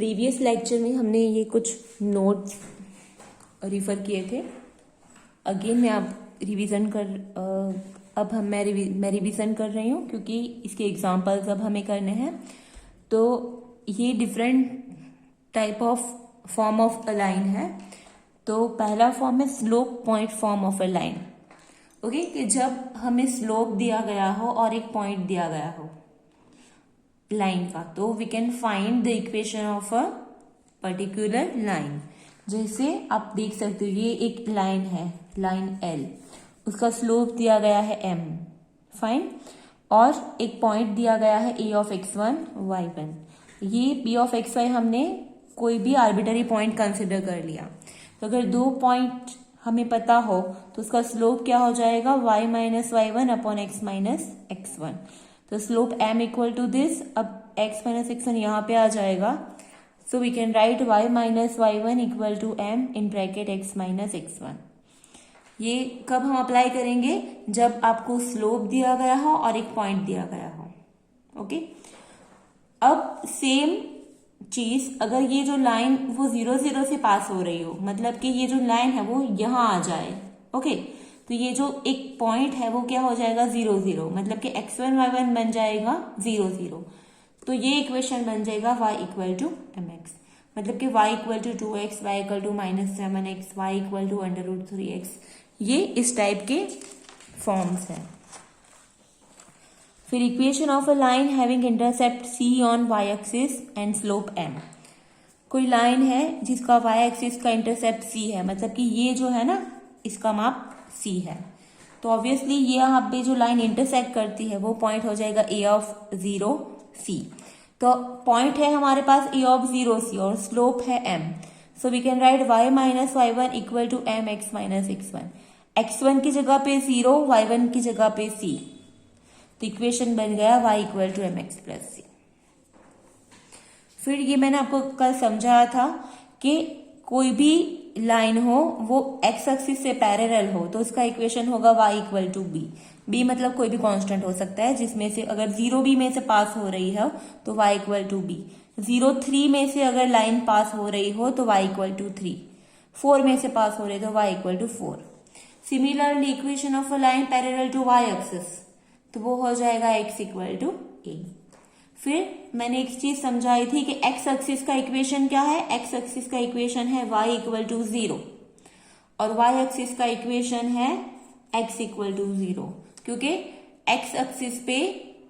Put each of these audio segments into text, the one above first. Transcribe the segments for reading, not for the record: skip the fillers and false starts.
Previous lecture में हमने ये कुछ नोट्स रिफर किए थे। अगेन मैं रिवीजन कर रही हूँ क्योंकि इसके एग्जांपल्स अब हमें करने हैं। तो ये different type of form of a line है। तो पहला फॉर्म है slope point form of a line. Okay, कि जब हमें स्लोप दिया गया हो और एक पॉइंट दिया गया हो लाइन का, तो we can find the equation of a particular line. जैसे आप देख सकते हो, ये एक लाइन है, लाइन L, उसका स्लोप दिया गया है m, फाइन, और एक पॉइंट दिया गया है a ऑफ x1 y1। ये b ऑफ xy हमने कोई भी आर्बिटरी पॉइंट कंसिडर कर लिया। तो अगर दो पॉइंट हमें पता हो तो उसका स्लोप क्या हो जाएगा, y minus y1 upon x minus x1। तो slope m equal to this, अब x माइनस x1 यहाँ पे आ जाएगा। So we can write y minus y1 equal to m in bracket x minus x1। ये कब हम अप्लाई करेंगे, जब आपको स्लोप दिया गया हो और एक पॉइंट दिया गया हो। ओके, अब सेम चीज अगर ये जो लाइन वो 0 0 से पास हो रही हो, मतलब कि ये जो लाइन है वो यहाँ आ जाए। ओके, तो ये जो एक पॉइंट है वो क्या हो जाएगा, 0 0, मतलब कि x1 y1 बन जाएगा 0 0। तो ये इक्वेशन बन जाएगा y इक्वल टू mx, मतलब कि y equal to 2x, y equal to minus 7x, y equal to √3x। ये इस टाइप के फॉर्म्स हैं। फिर equation of a line having intercept c on y axis and slope m। कोई line है जिसका y एक्सिस का intercept c है, मतलब कि ये जो है ना, इसका माप c है। तो ऑब्वियसली ये यहाँ पे जो लाइन इंटरसेक्ट करती है वो पॉइंट हो जाएगा a ऑफ 0 c। तो पॉइंट है हमारे पास a ऑफ 0 c और स्लोप है m। So we can write y minus y1 equal to m x minus x1। x1 की जगह पे 0, y1 की जगह पे c। तो इक्वेशन बन गया y equal to mx plus c। फिर ये मैंने आपको कल समझाया था कि कोई भी लाइन हो वो x एक्सिस से पैरेलल हो तो उसका इक्वेशन होगा y equal to b। b मतलब कोई भी कांस्टेंट हो सकता है, जिसमें से अगर 0 b में से पास हो रही है तो y इक्वल टू b। 0 3 में से अगर लाइन पास हो रही हो तो y इक्वल टू 3। 4 में से पास हो रही है तो y equal to 4। Similarly equation of a line parallel to y axis, तो वो हो जाएगा x इक्वल टू a। फिर मैंने एक चीज समझाई थी कि x एक्सिस का इक्वेशन क्या है, x एक्सिस का इक्वेशन है y इक्वल टू 0 और y एक्सिस का इक्वेशन है x इक्वल टू 0, क्योंकि x एक्सिस पे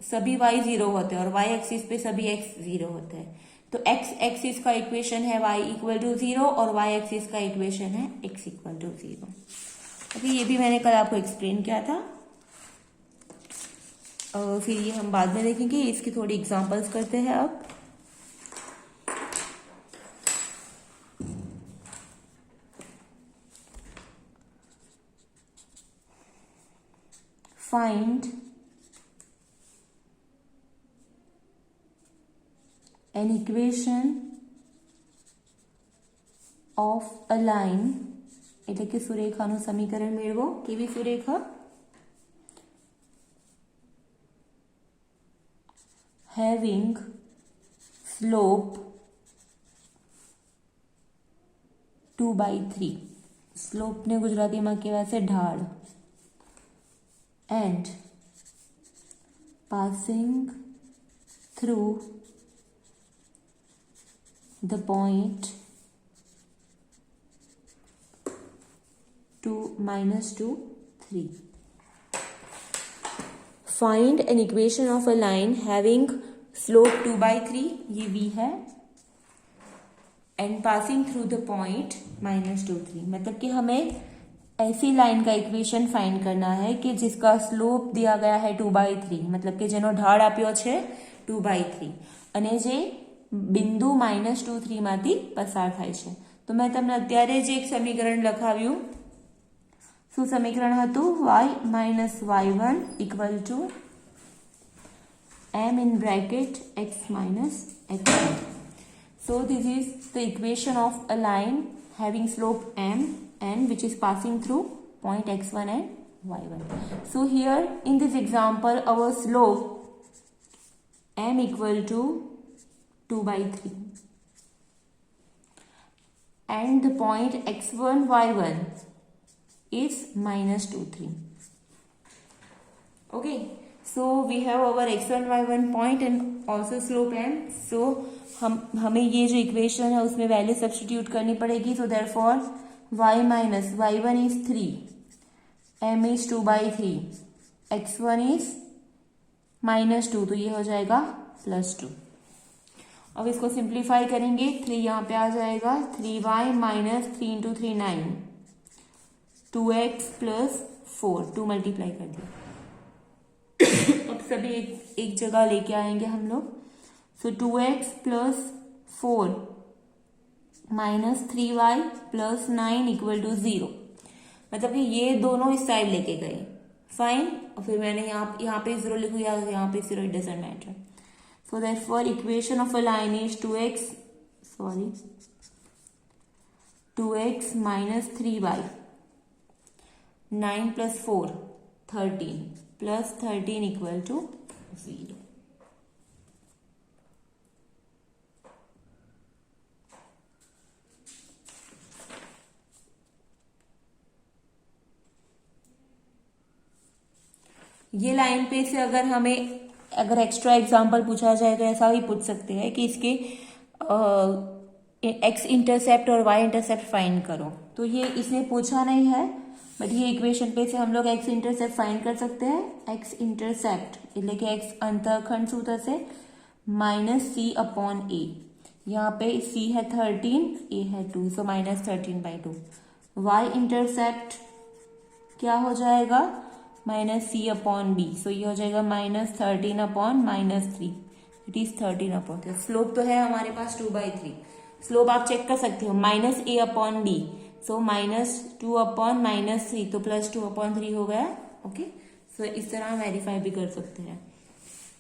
सभी y 0 होते हैं और y एक्सिस पे सभी x 0 होते हैं। तो x एक्सिस का इक्वेशन है y इक्वल टू 0 और y एक्सिस का इक्वेशन है x इक्वल टू 0। ओके, ये भी मैंने कल आपको एक्सप्लेन किया था। और फिर ये हम बाद में देखेंगे, इसकी थोड़ी एग्जांपल्स करते हैं अब। Find an equation of a line, એટલે કે સુરેખાનું સમીકરણ મેળવો। કેવી સુરેખા? having slope 2/3, સ્લોપ ને ગુજરાતીમાં કહેવાશે ઢાળ, and passing through the point 2 minus 2 3। Find an equation of a line having slope 2/3, ये v है, and passing through the point -2 3। मतलब कि हमें ऐसी लाइन का इक्वेशन फाइंड करना है कि जिसका स्लोप दिया गया है 2/3, मतलब कि જેનો ઢાળ આપ્યો છે 2/3 અને જે બિંદુ -2 3 માંથી પસાર થાય છે। તો મેં તમને અત્યારે જે એક સમીકરણ લખાવ્યું, શું સમીકરણ હતું, y minus y1 equal two m in bracket x minus x1. So this is the equation of a line having slope m and which is passing through point x1 and y1. So here in this example our slope m equal to 2/3 and the point x1 y1 is minus 2 3. Okay, so we have our x1 y1 point and also slope m. so हमें ये जो equation है उसमें value substitute करनी पड़ेगी. so therefore y minus y1 is 3, m is 2/3, x1 is minus 2, तो ये हो जाएगा +2. अब इसको सिंप्लीफाई करेंगे. 3 यहाँ पे आ जाएगा, 3y minus 3 into 3 9, 2x plus 4, 2 multiply कर दिया. अब सभी एक जगह लेके आएंगे हम लोग. So 2x plus 4 minus 3y plus 9 equal to 0. मतलब कि ये दोनों इस साइड लेके गए. फाइन. और फिर मैंने यहाँ पे 0 लिखू या यहाँ पे 0, it doesn't matter. So therefore equation of a line is 2x minus 3y, 9 plus 4 13 plus 13 equal to 0. ये लाइन पे से अगर एक्स्ट्रा एग्जाम्पल पूछा जाए तो ऐसा ही पूछ सकते हैं कि इसके एक्स इंटरसेप्ट और वाई इंटरसेप्ट फाइंड करो. तो ये इसने पूछा नहीं है, बट ये इक्वेशन पे से हम लोग एक्स इंटरसेप्ट फाइंड कर सकते हैं. एक्स इंटरसेप्ट એટલે કે एक्स अंतःखंड सूत्र से -c/a. यहाँ पे c है 13, a है 2, सो -13/2. वाई इंटरसेप्ट क्या हो जाएगा, -c/b. सो ये हो जाएगा -13/-3, इट इज 13/3. स्लोप तो है हमारे पास 2/3. स्लोप आप चेक कर सकते हो, -a/b. सो -2/-3, तो +2/3 हो गया. ओके, सो इस तरह हम वेरीफाई भी कर सकते हैं.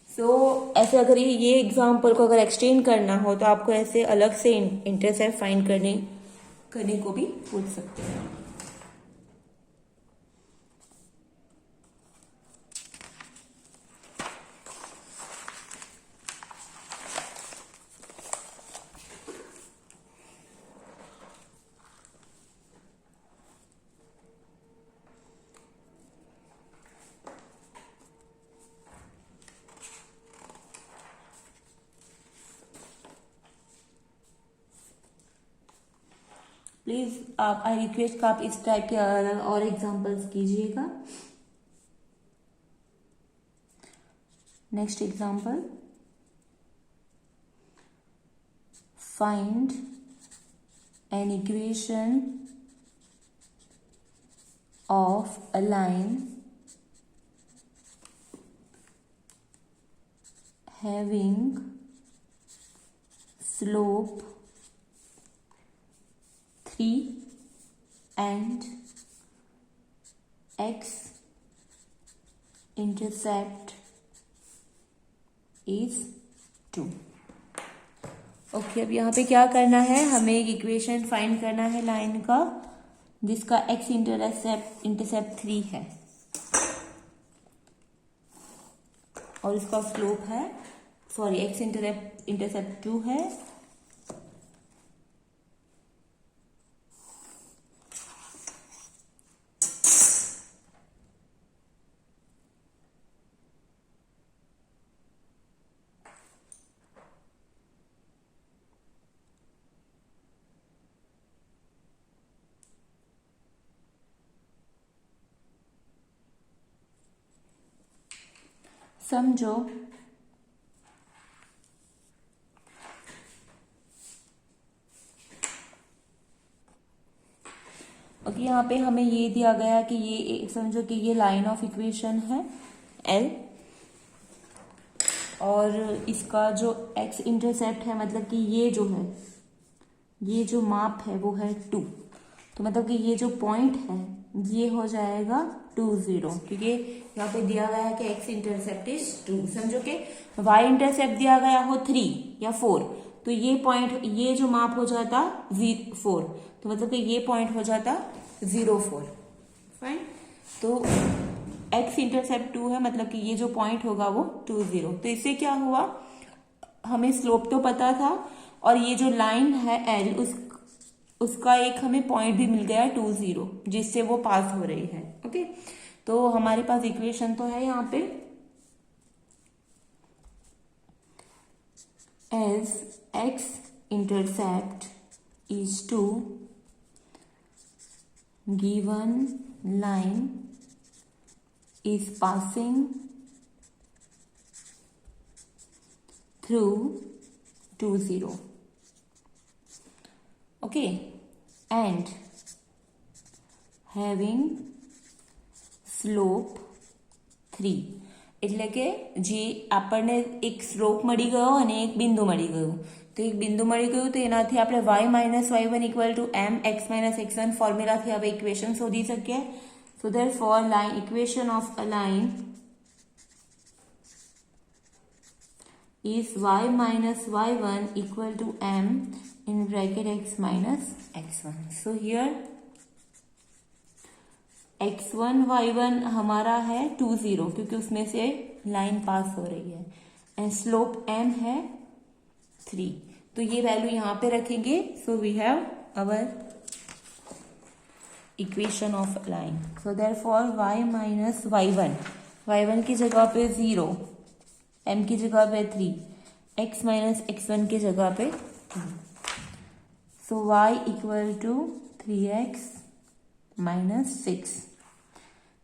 सो ऐसे अगर ये एग्जाम्पल को अगर एक्सटेंड करना हो तो आपको ऐसे अलग से इंटरसेप्ट फाइंड करने को भी पूछ सकते हैं. प्लीज आई रिक्वेस्ट आप इस टाइप के और एग्जांपल्स कीजिएगा. Next example, find an equation of a line having slope 3 and x intercept is 2. Okay, अब यहाँ पे क्या करना है, हमें एक इक्वेशन फाइंड करना है लाइन का जिसका x इंटरसेप्ट 3 है और इसका स्लोप है, सॉरी x इंटरसेप्ट 2 है. समझो ओके, यहाँ पे हमें ये दिया गया कि ये समझो कि ये लाइन ऑफ इक्वेशन है L और इसका जो x इंटरसेप्ट है, मतलब कि ये जो है, ये जो माप है वो है 2. तो मतलब कि ये जो पॉइंट है ये हो जाएगा 2 0, क्योंकि यहाँ पे दिया गया है कि x इंटरसेप्ट इज 2. समझो कि y इंटरसेप्ट दिया गया हो 3 या 4, तो ये पॉइंट, ये जो माप हो जाता 4, तो मतलब कि ये पॉइंट हो जाता 0 4. फाइन. तो x इंटरसेप्ट 2 है, मतलब कि ये जो पॉइंट होगा वो 2 0. तो इससे क्या हुआ, हमें स्लोप तो पता था और ये जो लाइन है L उसका एक हमें पॉइंट भी मिल गया 2 0, जिससे वो पास हो रही है। ओके, तो हमारे पास इक्वेशन तो है यहाँ पे, as X intercept is two given line is passing through 2 0. Okay, and having slope 3, એટલે કે જે આપણને એક સ્લોપ મળી ગયો અને એક બિંદુ મળી ગયું, તો એક બિંદુ મળી ગયું તો એનાથી આપણે y minus y1 equal to M X minus x1 ફોર્મ્યુલાથી હવે ઇક્વેશન શોધી શકીએ. So therefore line equation of a line is y minus y1 equal to m in bracket x minus x1. So here x1 y1 हमारा है 2 0, क्योंकि उसमें से line पास हो रही है, एंड स्लोप m है 3. तो ये वैल्यू यहाँ पे रखेंगे. So we have our equation of line. So therefore y minus y1 की जगह पे 0, m की जगह पे 3, x माइनस x1 की जगह पे 2. So y equal to 3x minus 6.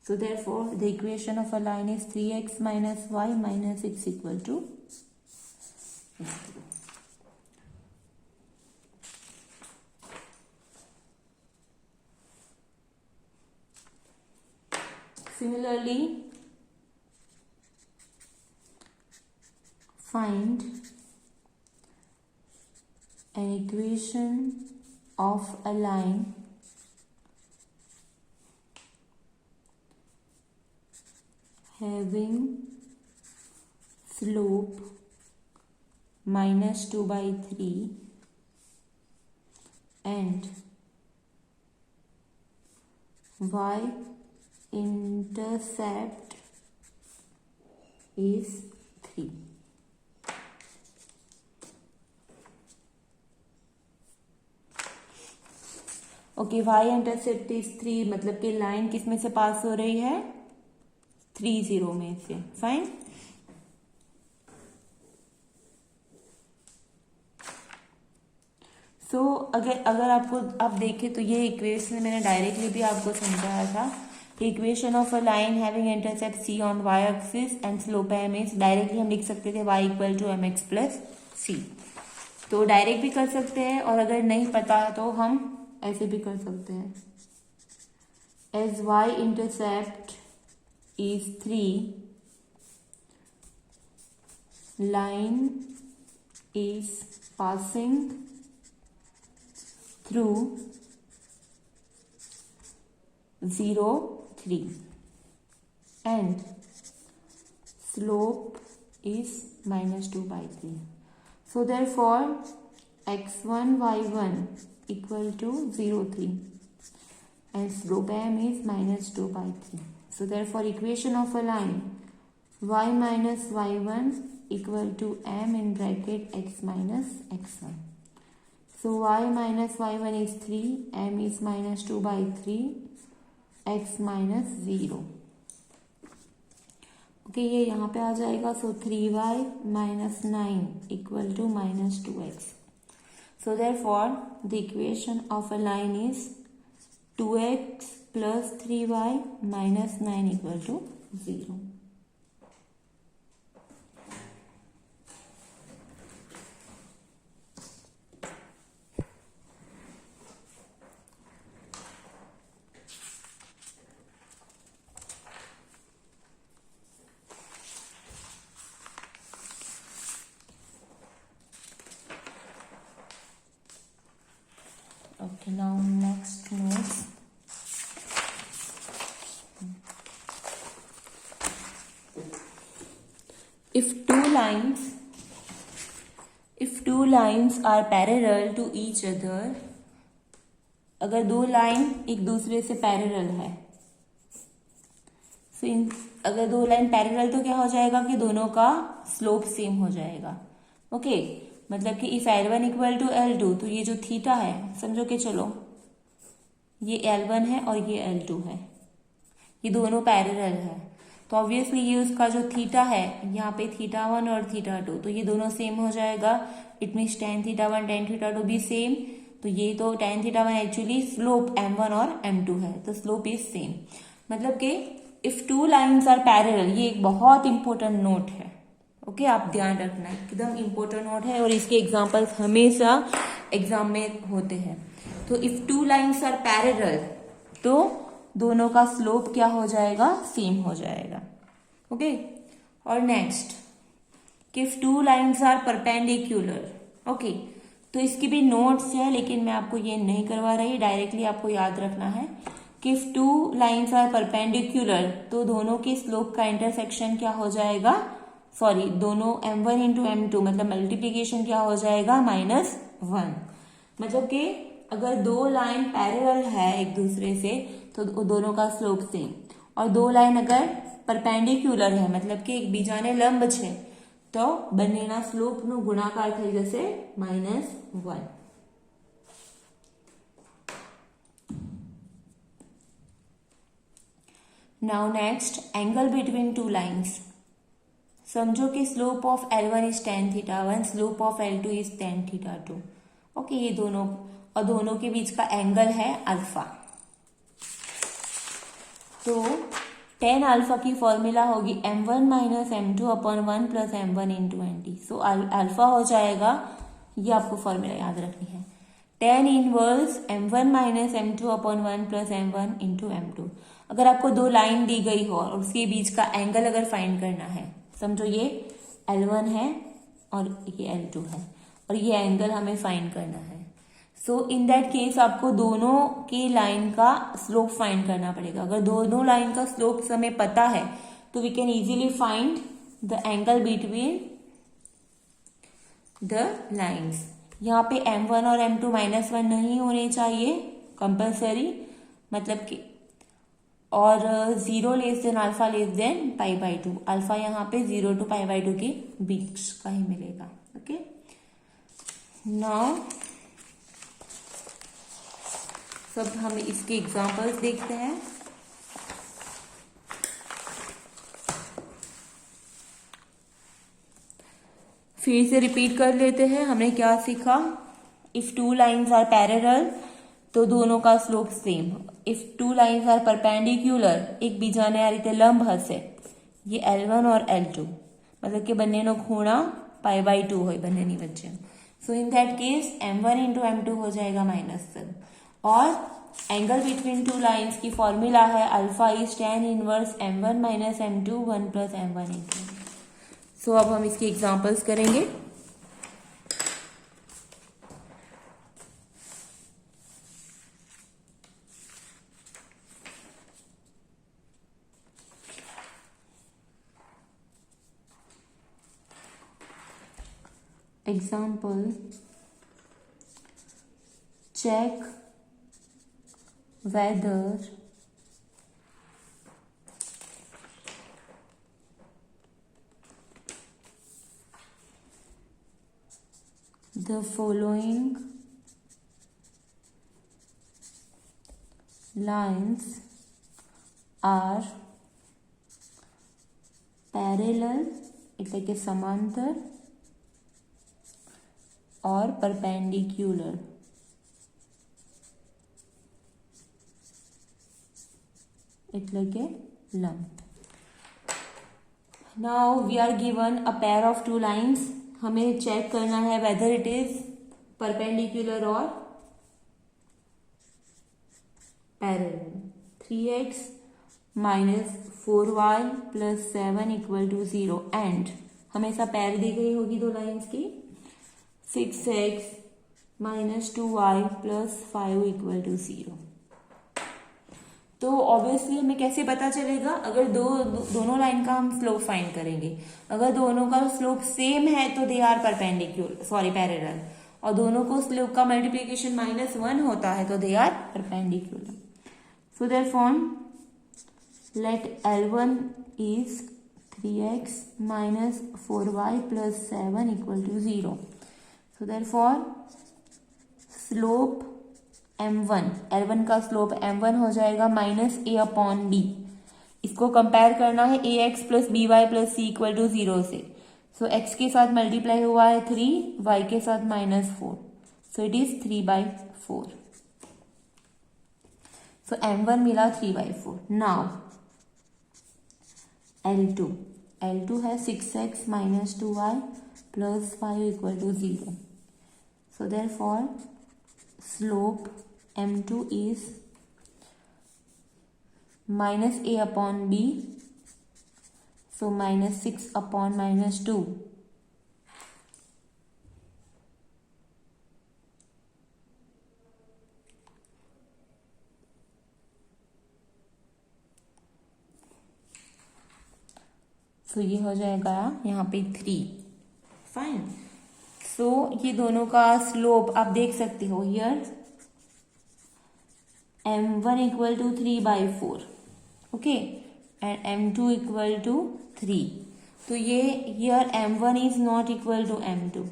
So therefore the equation of a line is 3x minus y minus 6 equal to 0. Similarly, find an equation of a line having slope minus 2 by 3 and y intercept is 3. Okay, y intercept is 3, मतलब कि line किस में से पास हो रही है? 3 0 में से. फाइन. सो अगर आपको आप देखें तो ये इक्वेशन मैंने डायरेक्टली भी आपको समझाया था. Equation of a line having intercept c on y axis and slope m is, directly हम लिख सकते थे y equal to M X plus C. तो डायरेक्ट भी कर सकते हैं, और अगर नहीं पता तो हम ऐसे भी कर सकते हैं. As y intercept is 3, line is passing through 0 3 and slope is minus 2 by 3. So therefore x1 y1 equal to 0 3 and slope m is minus 2 by 3. So therefore equation of a line y minus y1 equal to m in bracket x minus x1. So y minus y1 is 3, m is minus 2 by 3, x minus 0. Okay, ये यहाँ पे आ जाएगा. So 3y minus 9 equal to minus 2x. So therefore the equation of a line is 2x plus 3y minus 9 equal to 0. Okay, now next notes. If two lines are parallel to each other, अगर दो line एक दूसरे से parallel है, अगर दो line parallel तो क्या हो जाएगा कि दोनों का स्लोप सेम हो जाएगा. ओके, मतलब कि if L1 equal to L2, तो ये जो थीटा है, समझो कि चलो ये L1 है और ये L2 है, ये दोनों पैरेलल है, तो ऑब्वियसली ये उसका जो थीटा है, यहाँ पे θ1 और θ2, तो ये दोनों सेम हो जाएगा। इट मीन्स tan θ1 tan θ2 भी सेम, तो ये तो tan θ1 एक्चुअली स्लोप m1 और m2 है, तो स्लोप इज सेम। मतलब कि if two lines are parallel, ये एक बहुत इंपॉर्टेंट नोट है, ओके आप ध्यान रखना, एकदम इंपॉर्टेंट नोट है और इसके एग्जाम्पल्स हमेशा एग्जाम में होते हैं। तो if two lines are parallel, तो दोनों का स्लोप क्या हो जाएगा, सेम हो जाएगा, ओके। और next, if two lines are perpendicular, okay, तो इसकी भी नोट्स है, लेकिन मैं आपको ये नहीं करवा रही, डायरेक्टली आपको याद रखना है कि if two lines are perpendicular, तो दोनों के स्लोप का इंटरसेक्शन क्या हो जाएगा, सॉरी दोनों m1 इंटू m2, मतलब मल्टीप्लीकेशन क्या हो जाएगा, -1। मतलब कि अगर दो लाइन पैरेलल है एक दूसरे से, तो दोनों का स्लोप सेम, और दो लाइन अगर परपेंडिकुलर है, मतलब कि एक बीजाने लंब છે, तो બંનેના સ્લોપનું ગુણાકાર થઈ જશે -1। Now next, angle between two lines. समझो कि slope of L1 is tan θ1, slope of L2 is tan θ2, okay, ये दोनों, और दोनों के बीच का एंगल है अल्फा। तो tan अल्फा की फॉर्मूला होगी m1 minus m2 upon 1 plus m1 into nt। So alpha हो जाएगा, ये आपको फॉर्मूला याद रखनी है, tan inverse m1 minus m2 upon 1 plus m1 into m2। अगर आपको दो लाइन दी गई हो और उसके बीच का एंगल अगर फाइंड करना है, समझो ये L1 है और ये L2 है, और ये एंगल हमें फाइंड करना है। सो इन दैट केस आपको दोनों की लाइन का स्लोप फाइंड करना पड़ेगा। अगर दोनों लाइन का स्लोप हमें पता है, तो we can easily find the angle between the lines. यहाँ पे m1 और m2 -1 नहीं होने चाहिए कंपल्सरी, मतलब कि, और 0 less than alpha less than π/2, alpha यहाँ पे 0 to π/2 के बीच का ही मिलेगा, ओके। नाउ सब हम इसके एग्जांपल्स देखते हैं। फिर से रिपीट कर लेते हैं, हमने क्या सीखा। If two lines are parallel, तो दोनों का slope same. If two lines are perpendicular, एक बीजाने आ रीते लंब हसे, ये L1 और L2, मतलब कि બંનેનો ખૂણા π/2 હોય બંનેની વચ્ચે। So in that case m1 into m2 हो जाएगा -1। और एंगल बिटवीन टू लाइन्स की फॉर्मूला है alpha is tan inverse m1 minus m2 1 plus m1 into. So अब हम इसके एग्जांपल्स करेंगे। Example, check whether the following lines are parallel, એટલે કે સમાંતર, और परपेंडिकुलर। એટલે કે લંબ। Now we are given a pair of two lines, हमें चेक करना है वेदर इट इज परपेंडिकुलर और parallel. 3x minus 4y plus 7 equal to 0 and हमेशा पैर दी गई होगी दो लाइन्स की 6x minus 2y plus 5 equal to 0। तो ऑब्वियसली हमें कैसे पता चलेगा, अगर दोनों लाइन का हम स्लोप फाइंड करेंगे। अगर दोनों का स्लोप सेम है तो they are perpendicular, sorry parallel, और दोनों को स्लोप का मल्टीप्लीकेशन -1 होता है तो they are perpendicular. So therefore let L1 is 3x minus 4y plus 7 equal to 0। So therefore slope m1, L1 का स्लोप m1 हो जाएगा माइनस a अपॉन b। इसको कंपेयर करना है ax plus b y plus c equal to 0 से। सो x के साथ multiply हुआ है 3, y के साथ -4, so it is 3/4। So m1 मिला 3/4। नाउ L2 है 6x minus 2y plus 5 equal to 0। So therefore slope m2 is minus a upon b, so minus 6 upon minus 2। सो ये हो जाएगा यहाँ पे 3। फाइन। सो ये दोनों का स्लोप आप देख सकते हो here m1 equal to 3/4, okay, and m2 equal to 3। तो ये here m1 is not equal to m2,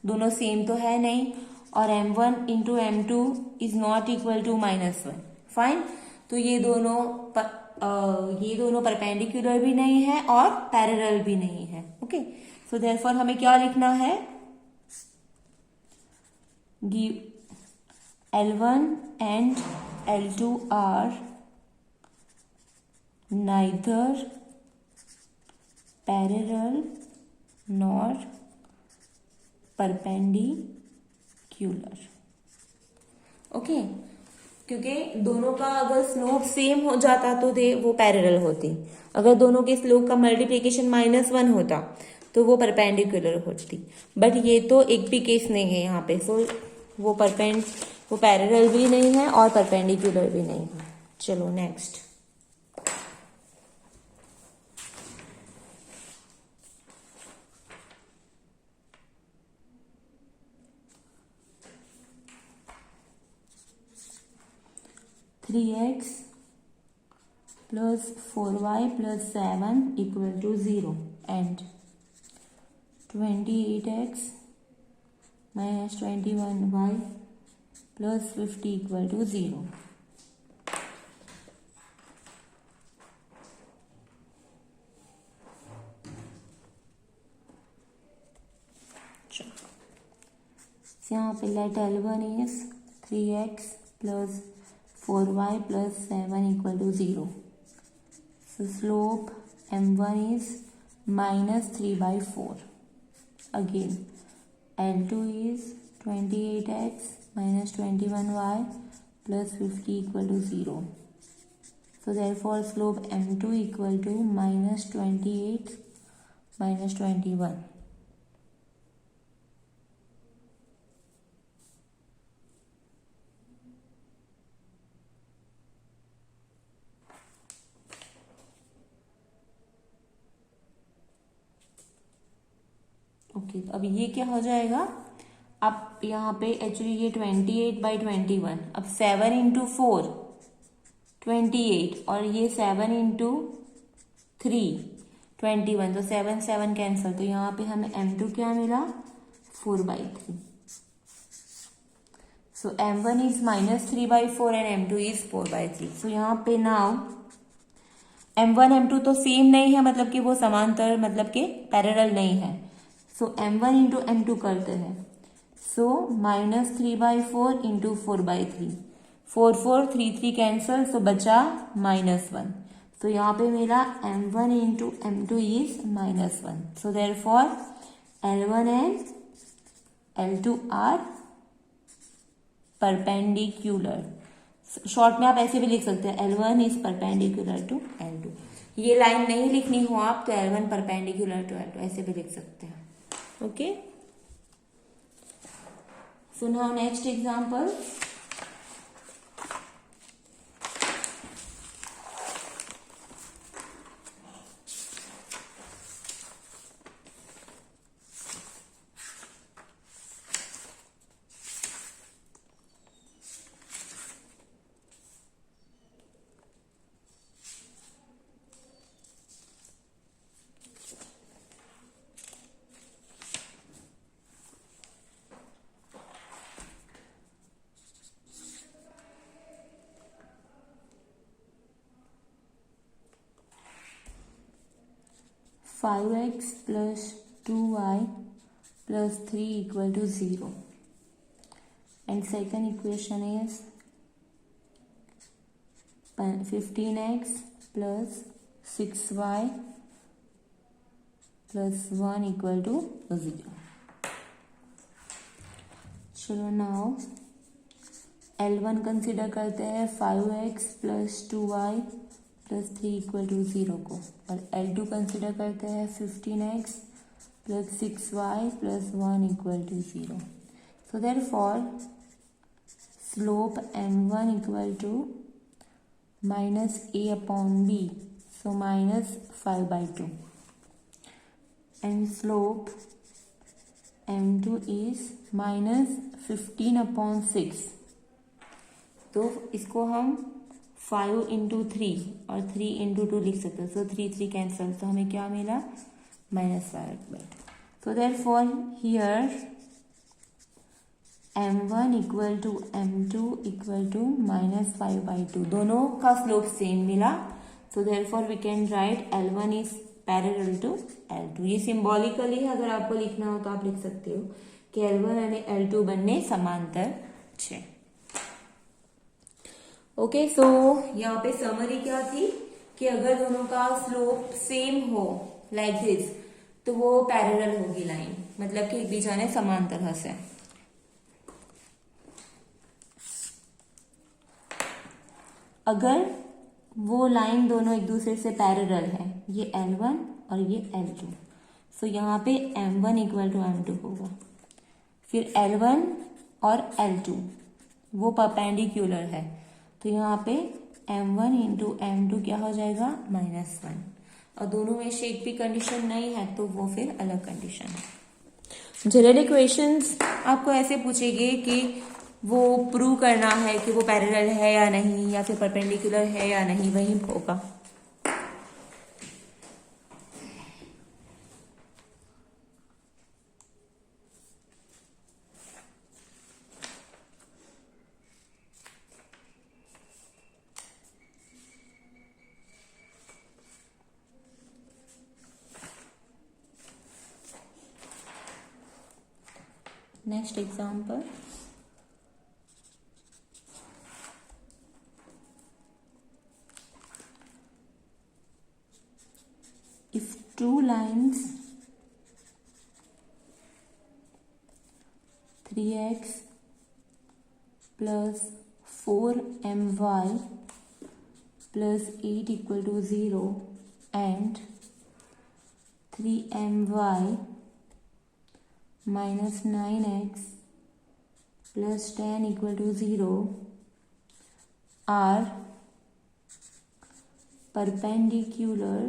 दोनों सेम तो है नहीं, और m1 into m2 is not equal to -1। Fine. तो ये दोनों परपेंडिकुलर भी नहीं है और पैरेलल भी नहीं है। ओके, सो देयरफॉर हमें क्या लिखना है, L1 and L2 are neither parallel nor perpendicular। Okay, क्योंकि दोनों का अगर स्लोप सेम हो जाता तो वो पैरेलल होती, अगर दोनों के स्लोप का मल्टीप्लिकेशन -1 होता तो वो परपेंडिकुलर होती, बट ये तो एक भी केस नहीं है यहाँ पे। सो वो पैरेलल भी नहीं है और परपेंडिकुलर भी नहीं है। चलो next. Three x plus 4y plus 7 equal to 0 and 28x minus 21y plus 50 equal to 0। यहाँ पे let L1 is 3x plus 4y plus 7 equal to 0। So slope m1 is -3/4। Again L2 is 28x minus 21y plus 50 equal to 0. So therefore slope m2 equal to -28 minus 21। Okay, तो अब ये क्या हो जाएगा, अब यहाँ पे एक्चुअली ये 28/21, अब 7 इंटू 4 28 और ये 7 इंटू 3 21, तो 7 कैंसल, तो यहाँ पे हमें m2 क्या मिला 4/3। सो m1 is -3/4 and m2 is 4/3। सो यहाँ पे नाउ m1 m2 तो सेम नहीं है, मतलब कि वो समांतर, मतलब कि पैरेलल नहीं है। सो m1 इंटू m2 करते हैं। सो -3/4 इंटू 4/3, 4 3 कैंसल, सो बचा -1। तो यहाँ पे मेरा m1 into m2 is -1। So therefore L1 and L2 are perpendicular. Short में आप ऐसे भी लिख सकते हैं, L1 is perpendicular to L2। ये लाइन नहीं लिखनी हो आप तो L1 परपेंडिकुलर टू L2 ऐसे भी लिख सकते हैं। Okay, so now next example। 5x plus 2y plus 3 equal to 0. And second equation is 15x plus 6y plus 1 equal to 0. चलो नाउ L1 कंसिडर करते हैं 5x plus 2y plus 3 equal to 0 को, और L2 कंसिडर करते हैं 15x plus 6y plus 1 equal to 0. So therefore slope m1 equal to minus a upon b, so minus 5 by 2, and slope m2 is minus 15 upon 6. तो इसको हम 5 into 3 और 3 into 2 लिख सकते हैं. सो 3 कैंसल, तो हमें क्या मिला? -5 by 2. So therefore here m1 equal to m2 equal to -5 by 2. दोनों का स्लोप सेम मिला. So therefore we can write L1 is parallel to L2. ये सिंबॉलिकली है, अगर आपको लिखना हो तो आप लिख सकते हो कि L1 અને L2 બંને સમાંતર છે. ओके, सो यहाँ पे समरी क्या थी कि अगर दोनों का स्लोप सेम हो लाइक दिस, तो वो पैरेलल होगी लाइन, मतलब कि एक बीजा ने समांतर हसे. अगर वो लाइन दोनों एक दूसरे से पैरेलल है, ये L1 और ये L2, सो यहाँ पे M1 इक्वल टू M2 होगा. फिर L1 और L2 वो परपेंडिकुलर है, तो यहाँ पे M1 इंटू M2 क्या हो जाएगा? -1. और दोनों में से एक भी कंडीशन नहीं है तो वो फिर अलग कंडीशन है. जनरल इक्वेशंस आपको ऐसे पूछेंगे कि वो प्रूव करना है कि वो पैरेलल है या नहीं, या फिर परपेंडिकुलर है या नहीं, वही होगा. Next example. If two lines 3x plus 4my plus 8 equal to 0 and 3my minus 9x plus 10 equal to 0 are perpendicular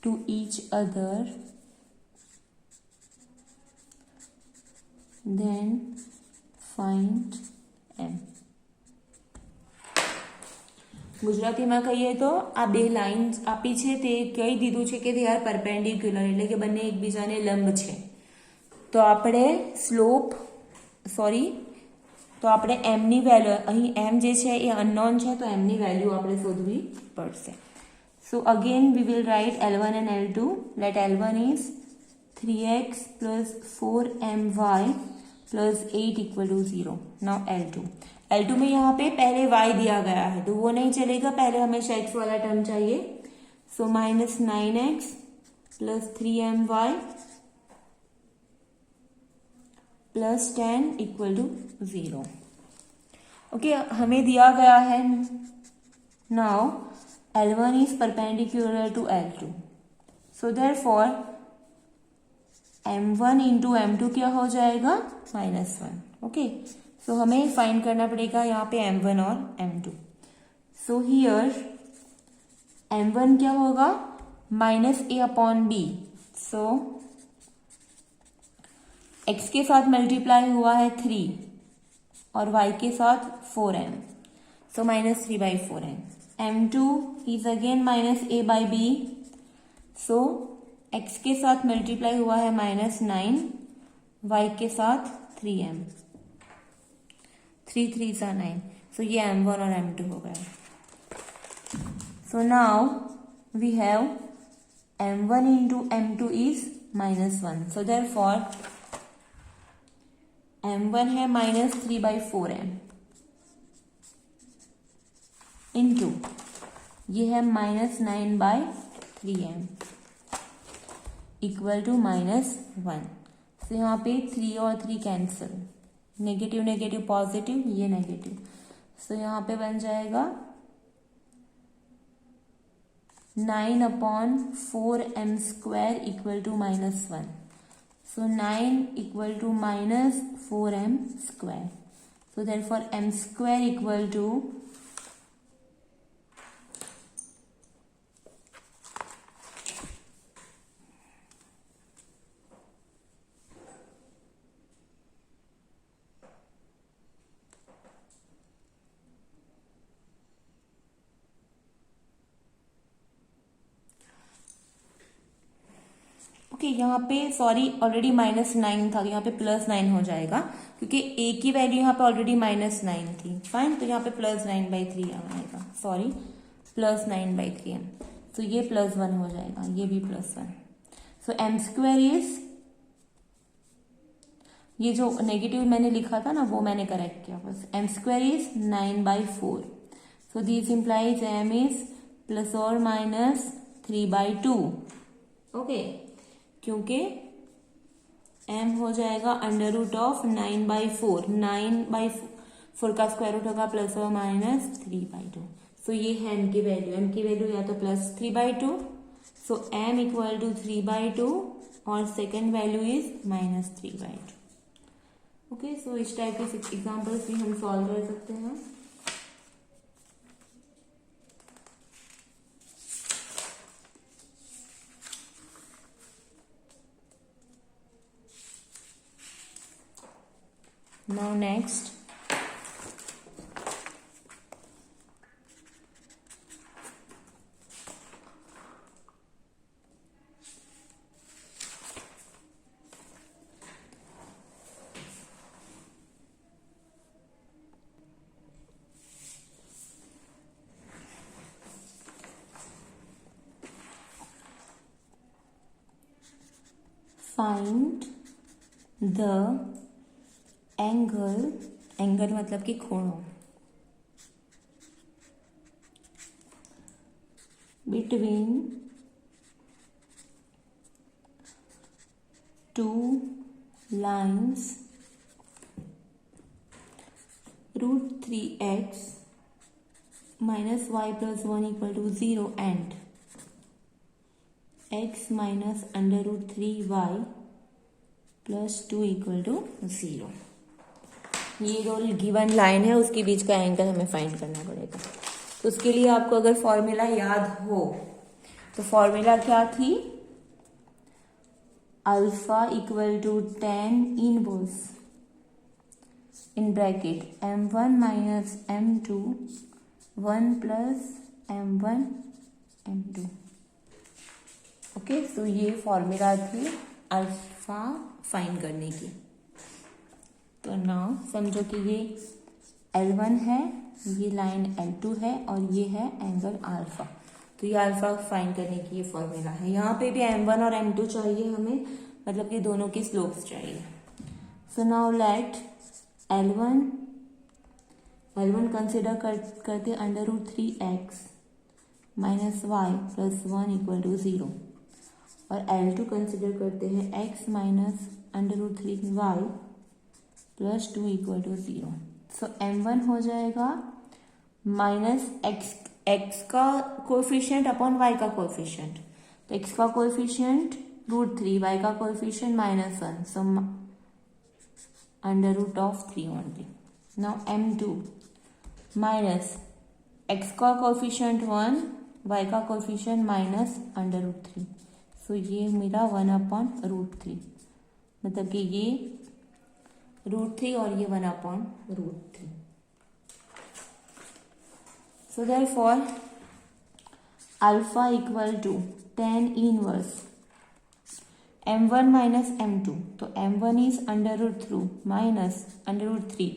to each other, then find m. ગુજરાતીમાં કહીએ તો આ બે લાઇન્સ આપી છે તે કહી દીધું છે કે they are perpendicular, એટલે કે બંને એકબીજાને લંબ છે. તો આપણે તો આપણે m ની વેલ્યુ, અહીં m જે છે એ અનનોન છે, તો m ની વેલ્યુ આપણે શોધવી પડશે. So again we will write L1 and L2. Let L1 is 3x plus 4my plus 8 equal to 0. Now L2 में यहाँ पे पहले y दिया गया है तो वो नहीं चलेगा, पहले हमेशा x वाला टर्म चाहिए. सो -9x plus 3my plus 10 equal to 0. Okay, हमें दिया गया है. Now L1 is perpendicular to L2. So therefore M1 into M2 क्या हो जाएगा? -1. ओके, सो हमें फाइंड करना पड़ेगा यहाँ पे M1 और M2. सो हियर M1 क्या होगा? -a upon b. So x के साथ मल्टीप्लाई हुआ है 3 और y के साथ 4m, so -3 by 4m. M2 is again -a by b, so x के साथ मल्टीप्लाई हुआ है -9, y के साथ 3m, 3 3 9, so ये M1 और M2 हो गया. So now we have m1 into m2 is -1. So therefore m1 है -3/4m into ये है -9/3m इक्वल टू -1. तो यहाँ पे 3 और 3 कैंसिल, नेगेटिव नेगेटिव पॉजिटिव, ये नेगेटिव. सो यहाँ पे बन जाएगा 9/4m² equal to -1. So 9 equal to -4m². So therefore m² equal to okay यहाँ पे सॉरी ऑलरेडी -9 था, यहाँ पे +9 हो जाएगा क्योंकि a की वैल्यू यहाँ पे ऑलरेडी -9 थी. फाइन, तो यहाँ पे +9/3 आएगा. Sorry, +9/3m. तो ये +1 हो जाएगा, ये भी +1. सो m² इज, ये जो नेगेटिव मैंने लिखा था ना वो मैंने करेक्ट किया बस. m² is 9/4. So this implies m is ±3/2. Okay, क्योंकि m हो जाएगा √9/4. 9/4 का स्क्वायर रूट होगा ±3/2. सो ये है m की वैल्यू. m की वैल्यू या तो +3/2. सो m इक्वल टू 3/2 और सेकेंड वैल्यू इज -3/2. ओके, सो इस टाइप के 6 एग्जाम्पल्स भी हम सॉल्व कर सकते हैं. Now next, find the angle मतलब कि कोण, between two lines √3x minus y plus 1 equal to 0 and x minus √3y plus 2 equal to 0. ये जो गिवन लाइन है उसके बीच का एंगल हमें फाइंड करना पड़ेगा. तो उसके लिए आपको अगर फॉर्मूला याद हो तो फॉर्मूला क्या थी? Alpha equal to tan inverse in bracket m1 minus m2 1 plus m1 m2. Okay, तो ये फॉर्मूला थी अल्फा फाइंड करने की. तो नाउ समझो कि ये L1 है, ये लाइन L2 है और ये है एंगल अल्फा. तो ये अल्फा फाइंड करने की ये फॉर्मूला है. यहाँ पे भी m1 और m2 चाहिए हमें, मतलब कि दोनों की स्लोप्स चाहिए. So now let L1 consider करते √3x minus y plus 1 equal to 0 और L2 कंसिडर करते हैं x minus √3y plus 2 equal to 0. So m1 हो जाएगा माइनस x का कोएफिशिएंट अपॉन y का कोएफिशिएंट. तो x का कोएफिशिएंट √3, y का coefficient -1, so √3 only. Now m2 minus x का कोएफिशिएंट 1, y का कोएफिशिएंट -√3. सो ये मेरा 1/√3, मतलब कि ये √3 और ये 1/√3. So therefore alpha equal to tan inverse m1 minus m2. तो m1 इज √3 माइनस √3,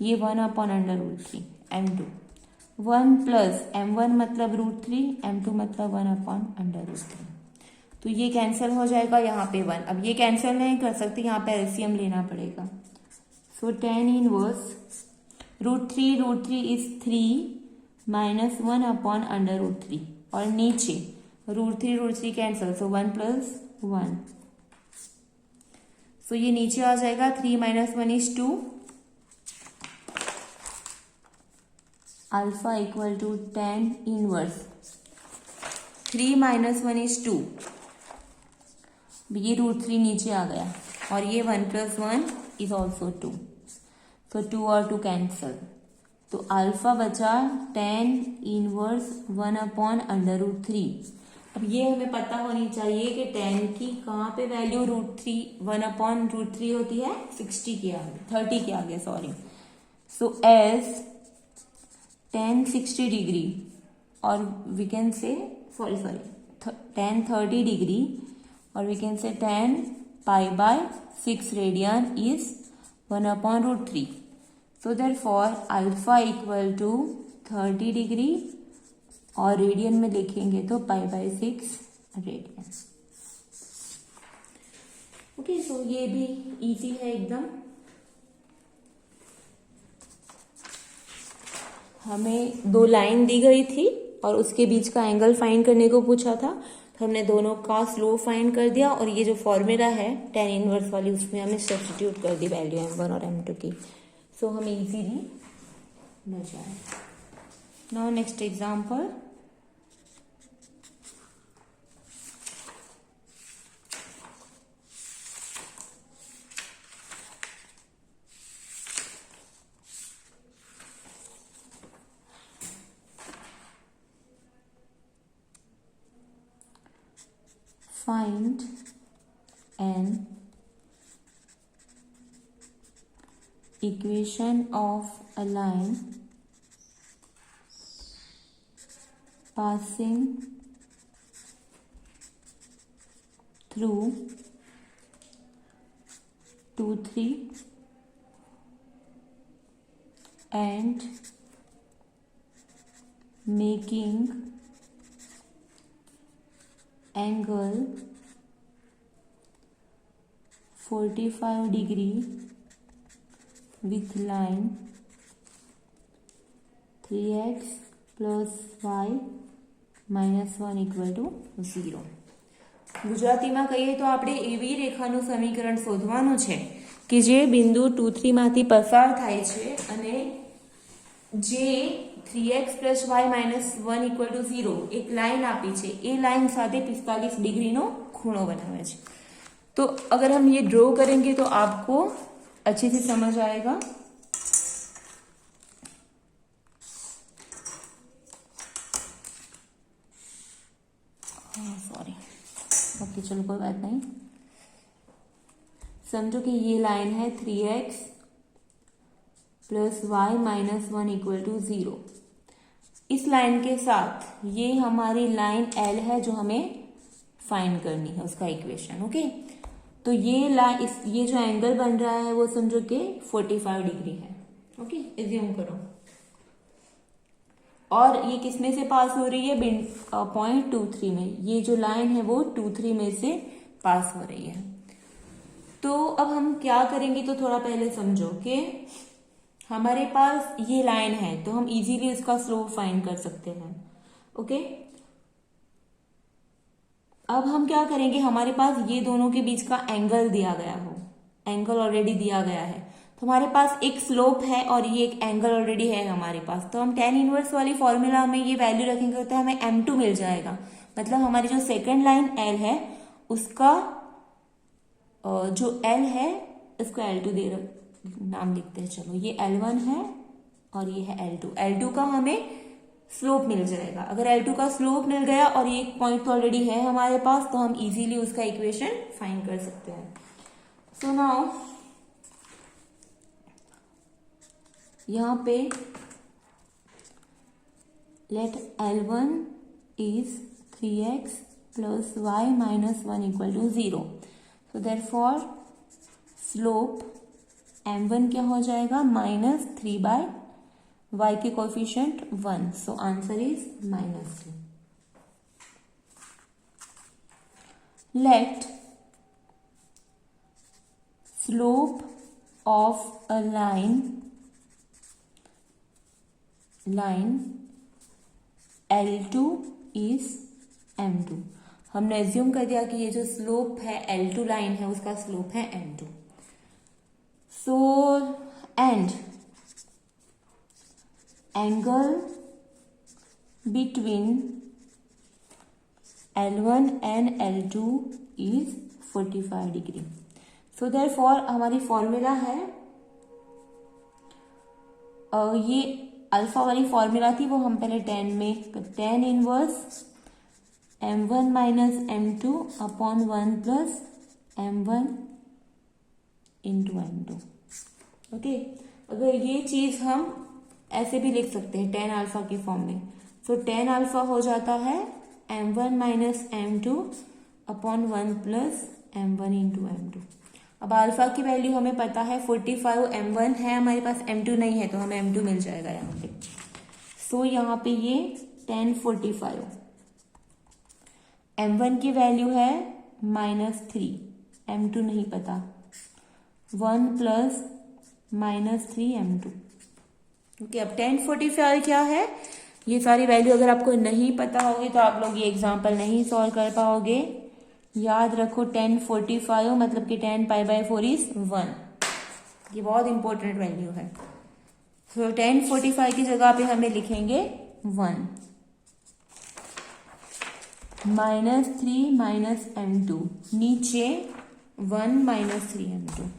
ये 1/√3 m2 1 प्लस m1 मतलब √3, m2 मतलब 1/√3। तो ये कैंसिल हो जाएगा, यहाँ पे 1। अब ये कैंसिल नहीं कर सकते, यहाँ पे एलसीएम लेना पड़ेगा। सो tan इनवर्स √3 इज 3 माइनस 1/√3, और नीचे √3 कैंसिल, सो 1 प्लस 1। सो ये नीचे आ जाएगा, 3 minus 1 is 2, alpha equal to tan inverse 3 minus 1 is 2, ये √3 नीचे आ गया, और ये 1 प्लस 1 इज ऑल्सो 2, सो 2 और 2 कैंसल। तो अल्फा बचा tan इनवर्स 1/√3। अब ये हमें पता होनी चाहिए कि tan की कहाँ पे वैल्यू √1/√3 होती है, 30 के आगे sorry. So as tan 60 degree, और we can say tan 30 degree, और we can say tan π/6 radian is 1/√3। So therefore alpha equal to 30 degree, और रेडियन में लिखेंगे तो π/6 रेडियन। ओके, सो ये भी इजी है एकदम। हमें 2 लाइन दी गई थी और उसके बीच का एंगल फाइंड करने को पूछा था, तो हमने दोनों का स्लोप फाइंड कर दिया, और ये जो फॉर्मूला है tan इनवर्स वाली, उसमें हमने सब्स्टिट्यूट कर दी वैल्यू m1 और m2 की। सो हमें इजीली मिल जाए। Now next example, find an equation of a line passing through 2, 3 and making angle 45 degree with line 3x plus y minus 1 equal to 0। ગુજરાતીમાં કહીએ તો આપણે એવી રેખાનું સમીકરણ શોધવાનું છે કે જે બિંદુ 2, 3 માંથી પસાર થાય છે, અને જે 3x plus y minus 1 equal to 0 એક લાઈન આપી છે, એ લાઈન સાથે 45 डिग्रीનો ખૂણો બનાવે છે। तो अगर हम ये ड्रॉ करेंगे तो आपको अच्छे से समझ आएगा। सॉरी, ओके चलो कोई बात नहीं। समझो कि ये लाइन है 3x plus y minus 1 equal to 0। इस लाइन के साथ ये हमारी लाइन L है जो हमें फाइंड करनी है, उसका इक्वेशन। ओके, तो ये जो एंगल बन रहा है वो समझो कि 45 डिग्री है। ओके, एज्यूम करो, और ये किसमें से पास हो रही है, पॉइंट 2, 3 में। ये जो लाइन है वो 2, 3 में से पास हो रही है। तो अब हम क्या करेंगे, तो थोड़ा पहले समझो कि हमारे पास ये लाइन है, तो हम इजीली उसका स्लोप फाइंड कर सकते हैं। ओके, अब हम क्या करेंगे, हमारे पास ये दोनों के बीच का एंगल दिया गया हो, एंगल ऑलरेडी दिया गया है, तो हमारे पास एक स्लोप है और ये एक एंगल ऑलरेडी है हमारे पास। तो हम tan इनवर्स वाली फॉर्मूला में ये वैल्यू रखेंगे तो हमें m2 मिल जाएगा। मतलब हमारी जो सेकंड लाइन L है उसका जो L है इसको L2 नाम लिखते हैं। चलो, ये L1 है और ये है L2। L2 का हमें स्लोप मिल जाएगा। अगर L2 का स्लोप मिल गया और ये एक पॉइंट तो ऑलरेडी है हमारे पास, तो हम इजीली उसका इक्वेशन फाइंड कर सकते हैं। सो नाउ यहाँ पे let L1 is 3x plus y minus 1 equal to 0। So therefore slope M1 क्या हो जाएगा, -3/y y के coefficient 1, so answer is -2. Let slope of a line L2 is M2. हमने एज्यूम कर दिया कि ये जो स्लोप है L2 लाइन है उसका स्लोप है M2. So and angle between L1 and L2 is 45 degree. So therefore हमारी फॉर्मूला है, ये अल्फा वाली फॉर्मूला थी वो हम पहले tan inverse M1 minus M2 upon 1 plus M1 into M2. Okay, अगर ये चीज हम ऐसे भी लिख सकते हैं tan अल्फा की फॉर्म में. सो tan अल्फा हो जाता है M1 minus M2 upon 1 plus M1 into M2. अब अल्फा की वैल्यू हमें पता है 45, M1 है हमारे पास, M2 नहीं है तो हमें M2 मिल जाएगा यहाँ पे. सो यहाँ पे ये tan 45, M1 की वैल्यू है -3, M2 नहीं पता, 1 प्लस -3 M2. ओके, अब tan 45 क्या है, ये सारी वैल्यू अगर आपको नहीं पता होगी तो आप लोग ये एग्जाम्पल नहीं सॉल्व कर पाओगे. याद रखो tan 45 मतलब कि tan π/4 इज 1. ये बहुत इंपॉर्टेंट वैल्यू है. तो tan 45 की जगह पे हमें लिखेंगे 1 -3 माइनस M2, नीचे 1 minus 3 M2.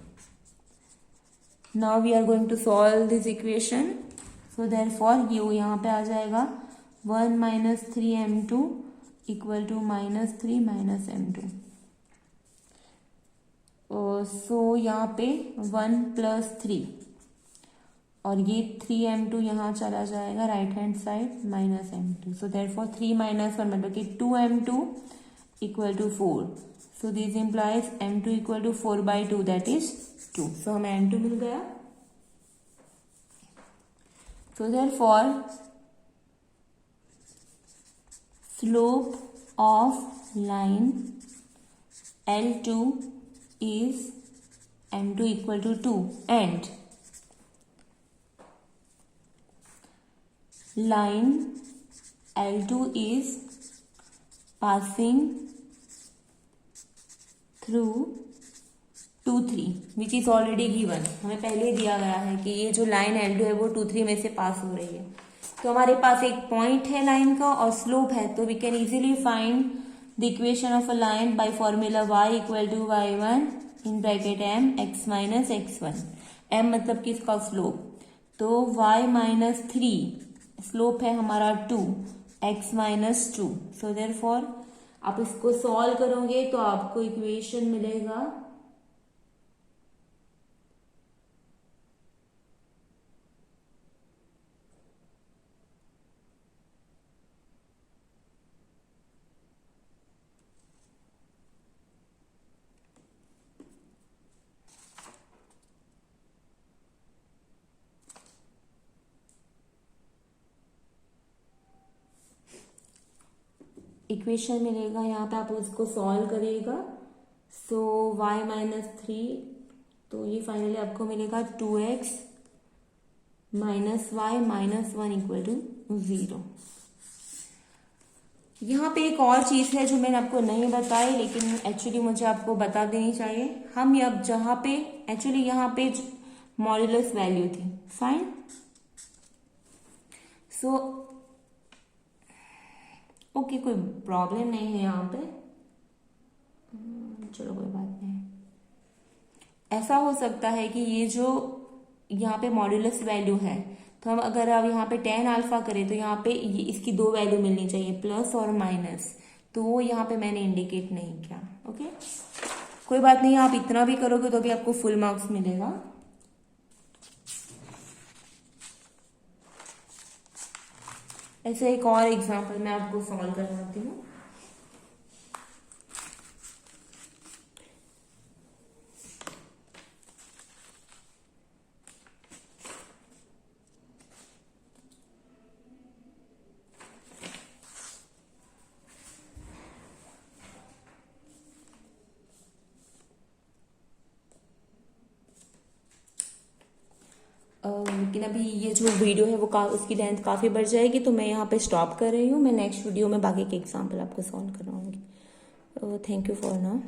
Now we are going to solve this equation. So therefore ये यहाँ पे आ जाएगा 1 minus 3 M2 equal to -3 minus M2. So यहाँ पे 1 प्लस 3 और ये 3 M2 यहाँ चला जाएगा right hand side -M2. So therefore 3 minus 1 मतलब कि 2 M2 equal to 4. So this implies M2 equal to 4/2 that is 2. So हमें M2 मिल गया. So therefore slope of line L2 is M2 equal to 2 and line L2 is passing through 2, 3 which is already given. हमें पहले दिया गया है कि ये जो लाइन L2 है वो 2, 3 में से पास हो रही है. तो हमारे पास एक पॉइंट है लाइन का और स्लोप है, तो we can easily find the equation of a line by formula y equal to y1 in bracket m x minus x1. m मतलब कि इसका स्लोप, तो y माइनस 3 स्लोप है हमारा 2, x माइनस 2. सो देयरफॉर आप इसको सॉल्व करोगे तो आपको इक्वेशन मिलेगा इक्वेशन मिलेगा यहाँ पे, आप उसको सॉल्व करिएगा. सो y माइनस 3, तो ये फाइनली आपको मिलेगा 2x minus y minus 1 equal to 0. यहाँ पे एक और चीज है जो मैंने आपको नहीं बताई लेकिन एक्चुअली मुझे आपको बता देनी चाहिए. हम अब जहाँ पे एक्चुअली यहाँ पे मॉड्यूलस वैल्यू थी, फाइन. सो ओके, कोई प्रॉब्लम नहीं है यहाँ पे, चलो कोई बात नहीं. ऐसा हो सकता है कि ये जो यहाँ पे मॉड्यूलस वैल्यू है, तो हम अगर अब यहाँ पे tan अल्फा करें तो यहाँ पे ये इसकी दो वैल्यू मिलनी चाहिए, प्लस और माइनस, तो वो यहाँ पे मैंने इंडिकेट नहीं किया. ओके, कोई बात नहीं, आप इतना भी करोगे तो भी आपको फुल मार्क्स मिलेगा. ऐसे एक और एग्जांपल मैं आपको सॉल्व करवाती हूँ. लेकिन अभी ये जो वीडियो है वो उसकी लेंथ काफ़ी बढ़ जाएगी, तो मैं यहाँ पे स्टॉप कर रही हूँ। मैं नेक्स्ट वीडियो में बाकी के एग्जाम्पल आपको सॉल्व करवाऊँगी। Thank you for now.